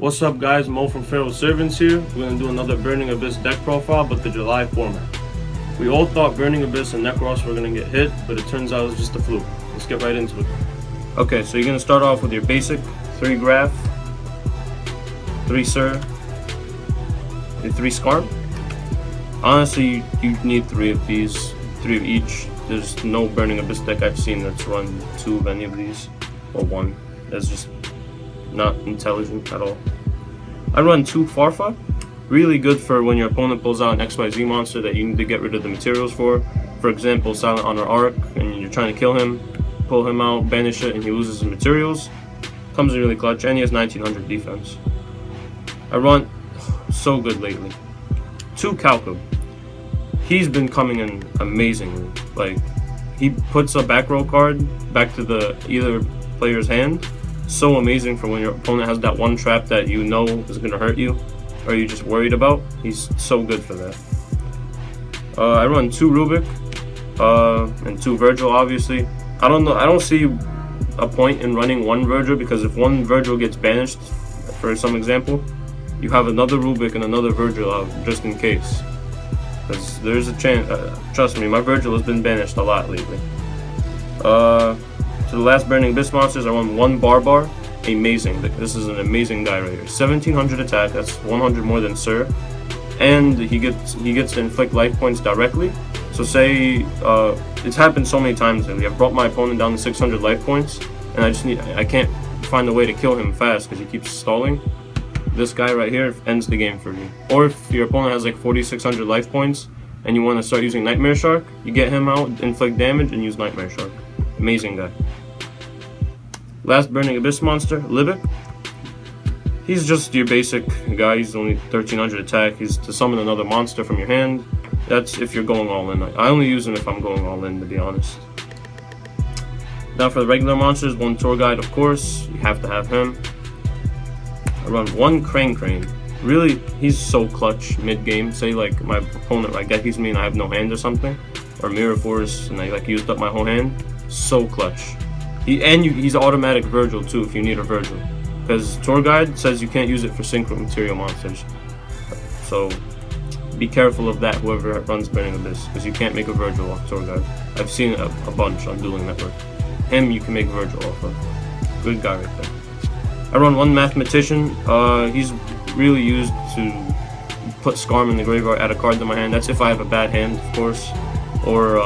What's up guys, Mo from Pharaoh Servants here. We're going to do another Burning Abyss deck profile, but the July format. We all thought Burning Abyss and Nekros were going to get hit, but it turns out it was just a fluke. Let's get right into it. Okay, so you're going to start off with your basic 3 Graph, 3 Sir, and 3 Skarm. Honestly, you need 3 of these, 3 of each. There's no Burning Abyss deck I've seen that's run 2 of any of these, or 1. That's just not intelligent at all. I run 2 Farfa, really good for when your opponent pulls out an XYZ monster that you need to get rid of the materials for. For example, Silent Honor Arc, and you're trying to kill him, pull him out, banish it, and he loses his materials. Comes in really clutch, and he has 1900 defense. I run so good lately. 2 Calcub. He's been coming in amazingly. Like, he puts a back row card back to the either player's hand. So amazing for when your opponent has that one trap that you know is going to hurt you, or you're just worried about. He's so good for that. I run 2 Rubik and 2 Virgil, obviously. I don't see a point in running 1 Virgil, because if 1 Virgil gets banished, for some example, you have another Rubik and another Virgil out just in case. Because there's a chance, trust me, my Virgil has been banished a lot lately. To the last Burning Abyss monsters, I run 1 Barbar. Amazing. This is an amazing guy right here. 1700 attack, that's 100 more than Sir. And he gets to inflict life points directly. So say, it's happened so many times lately. I've brought my opponent down to 600 life points, and I can't find a way to kill him fast because he keeps stalling. This guy right here ends the game for me. Or if your opponent has like 4600 life points, and you want to start using Nightmare Shark, you get him out, inflict damage, and use Nightmare Shark. Amazing guy. Last Burning Abyss monster, Libic. He's just your basic guy. He's only 1300 attack. He's to summon another monster from your hand. That's if you're going all in. I only use him if I'm going all in, to be honest. Now for the regular monsters, 1 Tour Guide, of course. You have to have him. I run 1 Crane. Really, he's so clutch mid-game. Say like my opponent Raigekis me and I have no hand or something, or Mirror Force and I like used up my whole hand. So clutch. He's automatic Virgil too if you need a Virgil, because Tour Guide says you can't use it for synchro material monsters. So be careful of that, whoever runs Burning Abyss, because you can't make a Virgil off Tour Guide. I've seen a bunch on Dueling Network. Him you can make Virgil off of. Good guy right there. I run 1 Mathematician. He's really used to put Skarm in the graveyard, add a card to my hand. That's if I have a bad hand, of course. Or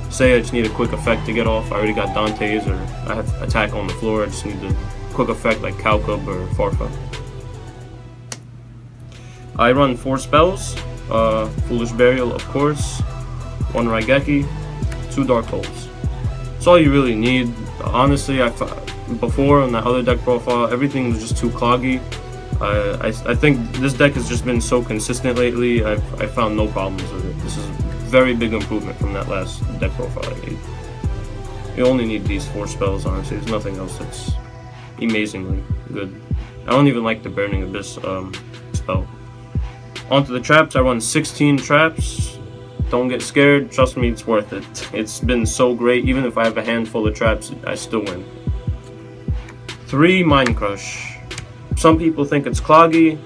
say I just need a quick effect to get off. I already got Dante's, or I have attack on the floor. I just need a quick effect like Calcub or Farfa. I run 4 spells. Foolish Burial, of course. 1 Raigeki, 2 Dark Holes. That's all you really need. Honestly, before on that other deck profile, everything was just too cloggy. I think this deck has just been so consistent lately. I found no problems with it. This is a very big improvement from that last deck profile I made. You only need these 4 spells, honestly. There's nothing else that's amazingly good. I don't even like the Burning Abyss spell. Onto the traps, I run 16 traps. Don't get scared, trust me, it's worth it. It's been so great. Even if I have a handful of traps, I still win. 3 Mind Crush. Some people think it's cloggy.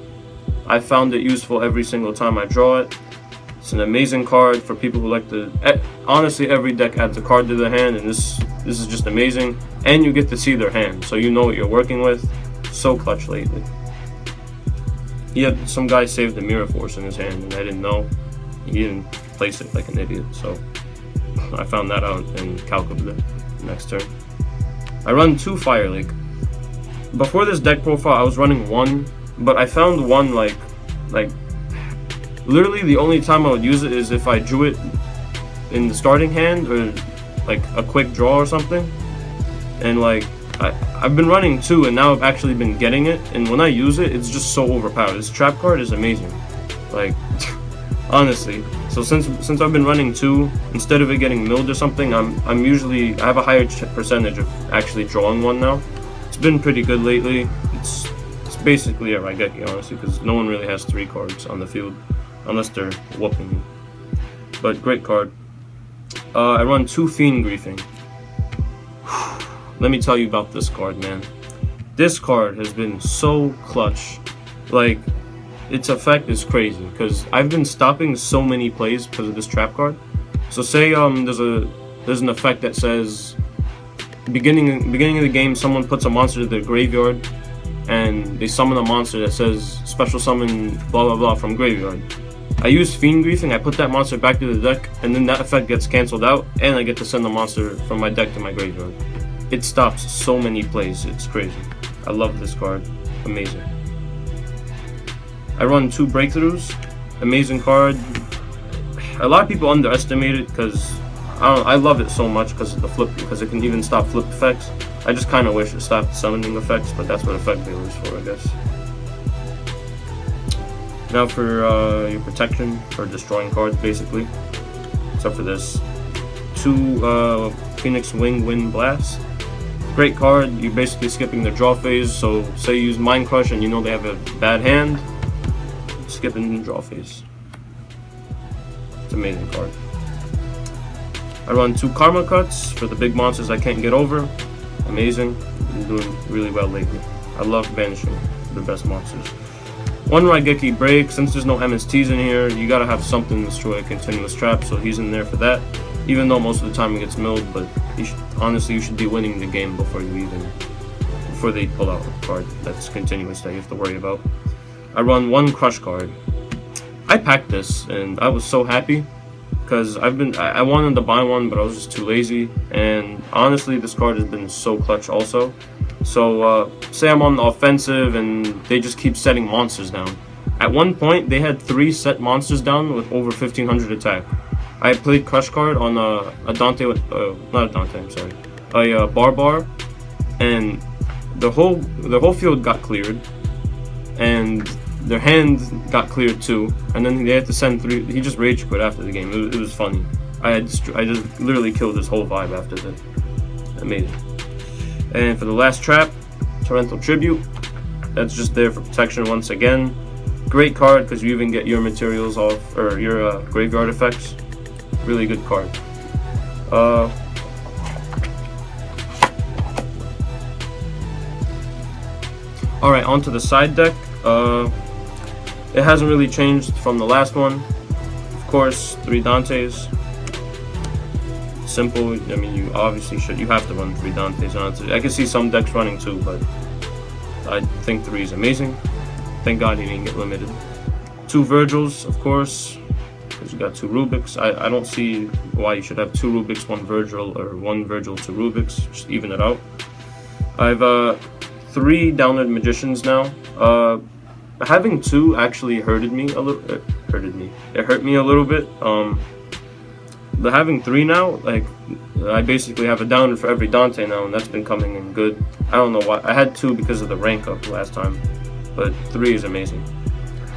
I found it useful every single time I draw it. It's an amazing card for people who like to... Honestly, every deck adds a card to their hand, and this is just amazing. And you get to see their hand, so you know what you're working with. So clutch lately. He had some guy saved the Mirror Force in his hand, and I didn't know. He didn't place it like an idiot, so I found that out in Calcub the next turn. I run 2 Fire Lake. Before this deck profile, I was running 1, but I found 1 like literally the only time I would use it is if I drew it in the starting hand, or like a quick draw or something. And like I've been running 2, and now I've actually been getting it, and when I use it, it's just so overpowered. This trap card is amazing, like honestly. So since I've been running 2, instead of it getting milled or something, I have a higher percentage of actually drawing 1 now. It's been pretty good lately. It's basically a Raigeki, honestly, because no one really has 3 cards on the field unless they're whooping you. But great card. I run 2 Fiend Griefing. Let me tell you about this card, man. This card has been so clutch. Like, its effect is crazy because I've been stopping so many plays because of this trap card. So say there's an effect that says beginning of the game, someone puts a monster to their graveyard and they summon a monster that says special summon blah blah blah from graveyard. I use Fiend Griefing, I put that monster back to the deck, and then that effect gets cancelled out, and I get to send the monster from my deck to my graveyard. It stops so many plays, it's crazy. I love this card, amazing. I run 2 Breakthroughs, amazing card. A lot of people underestimate it because I love it so much because of the flip, because it can even stop flip effects. I just kind of wish it stopped summoning effects, but that's what Effect Veiler is for, I guess. Now for your protection, for destroying cards, basically. Except for this. 2 Phoenix Wing Wind Blast. Great card, you're basically skipping the draw phase, so say you use Mind Crush and you know they have a bad hand, skipping the draw phase. It's an amazing card. I run 2 Karma Cuts for the big monsters I can't get over. Amazing. Been doing really well lately. I love banishing the best monsters. 1 Raigeki Break. Since there's no MSTs in here, you gotta have something to destroy a continuous trap, so he's in there for that. Even though most of the time he gets milled, but honestly you should be winning the game before they pull out a card that's continuous that you have to worry about. I run 1 Crush card. I packed this and I was so happy because I wanted to buy one, but I was just too lazy, and honestly this card has been so clutch also. So say I'm on the offensive and they just keep setting monsters down. At one point they had 3 set monsters down with over 1500 attack. I played Crush card on a Dante with not a Dante, I'm sorry, a Barbar, and the whole field got cleared, and their hand got cleared too, and then they had to send 3. He just rage quit after the game. It was funny. I just literally killed his whole vibe after that. Amazing. And for the last trap, Torrential Tribute. That's just there for protection once again. Great card because you even get your materials off, or your graveyard effects. Really good card. Alright, onto the side deck. It hasn't really changed from the last one. Of course, 3 Dantes. Simple. I mean, you obviously you have to run 3 Dantes on it. I can see some decks running 2, but I think 3 is amazing. Thank God he didn't get limited. 2 Virgils, of course, because you got 2 Rubiks. I don't see why you should have 2 Rubiks, 1 Virgil, or 1 Virgil, 2 Rubiks. Just even it out. I've 3 Downward Magicians now. Having 2 actually hurted me a little. It hurt me a little bit. But having 3 now, like, I basically have a Downward for every Dante now, and that's been coming in good. I don't know why. I had 2 because of the rank up last time, but 3 is amazing.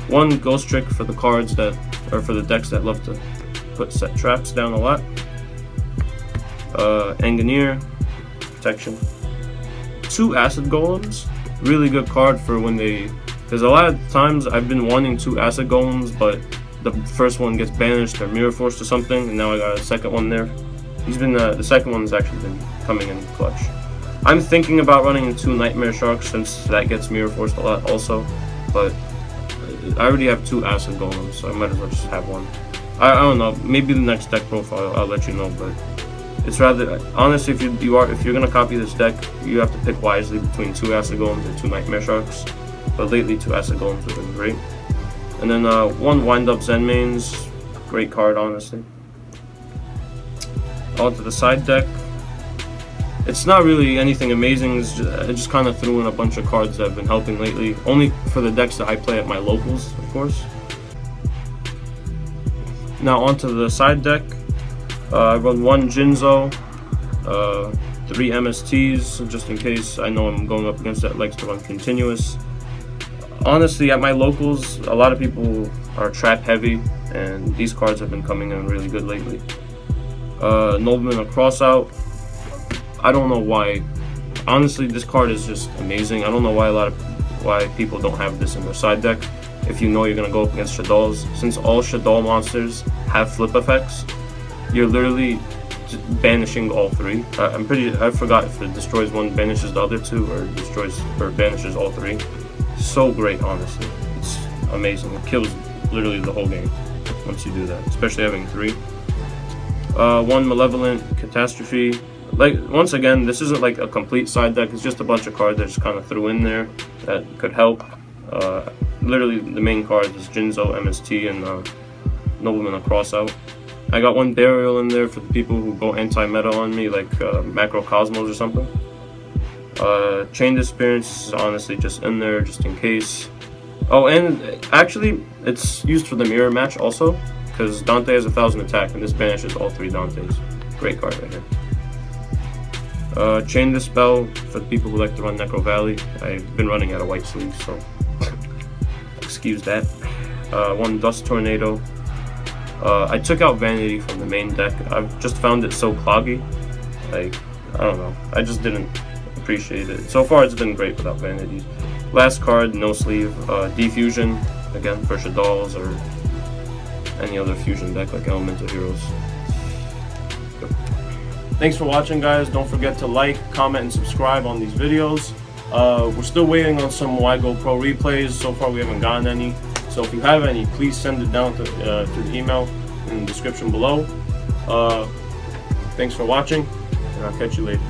1 Ghost Trick for the cards that, or for the decks that love to set traps down a lot. Engineer, protection. 2 Acid Golems, really good card for when they, because a lot of times I've been wanting 2 Acid Golems, but the first one gets banished or mirror forced or something, and now I got a second one there. He's been the second one's actually been coming in clutch. I'm thinking about running 2 Nightmare Sharks since that gets mirror forced a lot also, but I already have 2 Acid Golems, so I might as well just have 1. I don't know, maybe the next deck profile I'll let you know, but it's rather, honestly, if you're gonna copy this deck, you have to pick wisely between 2 Acid Golems and 2 Nightmare Sharks. But lately 2 Acid Golems have been great. And then 1 Wind Up Zen Mains, great card honestly. Onto the side deck. It's not really anything amazing, I just kind of threw in a bunch of cards that have been helping lately. Only for the decks that I play at my locals, of course. Now onto the side deck. I run 1 Jinzo, 3 MSTs, just in case I know I'm going up against that likes to run continuous. Honestly, at my locals, a lot of people are trap heavy, and these cards have been coming in really good lately. Nobleman a Crossout. I don't know why. Honestly, this card is just amazing. I don't know why people don't have this in their side deck. If you know you're gonna go up against Shaddolls, since all Shaddol monsters have flip effects, you're literally banishing all three. I forgot if it destroys one, banishes the other two, or destroys or banishes all three. So great, honestly. It's amazing. It kills literally the whole game once you do that, especially having three. One Malevolent Catastrophe. Like, once again, this isn't like a complete side deck. It's just a bunch of cards I just kind of threw in there that could help. Literally, the main cards is Jinzo, MST, and Nobleman of Crossout. I got one Burial in there for the people who go anti-meta on me, like Macrocosmos or something. Chain Disappearance is honestly just in there, just in case. Oh, and actually, it's used for the mirror match also, because Dante has 1000 attack, and this banishes all three Dantes. Great card right here. Chain Dispel for the people who like to run Necro Valley. I've been running out of white sleeves, so excuse that. One Dust Tornado. I took out Vanity from the main deck. I've just found it so cloggy. Like, I don't know. I just didn't appreciate it. So far, it's been great without Vanity. Last card, no sleeve. Defusion, again, for Shaddolls or any other fusion deck like Elemental Heroes. Thanks for watching, guys. Don't forget to like, comment, and subscribe on these videos. We're still waiting on some WIGO Pro replays. So far, we haven't gotten any. So if you have any, please send it down to the email in the description below. Thanks for watching, and I'll catch you later.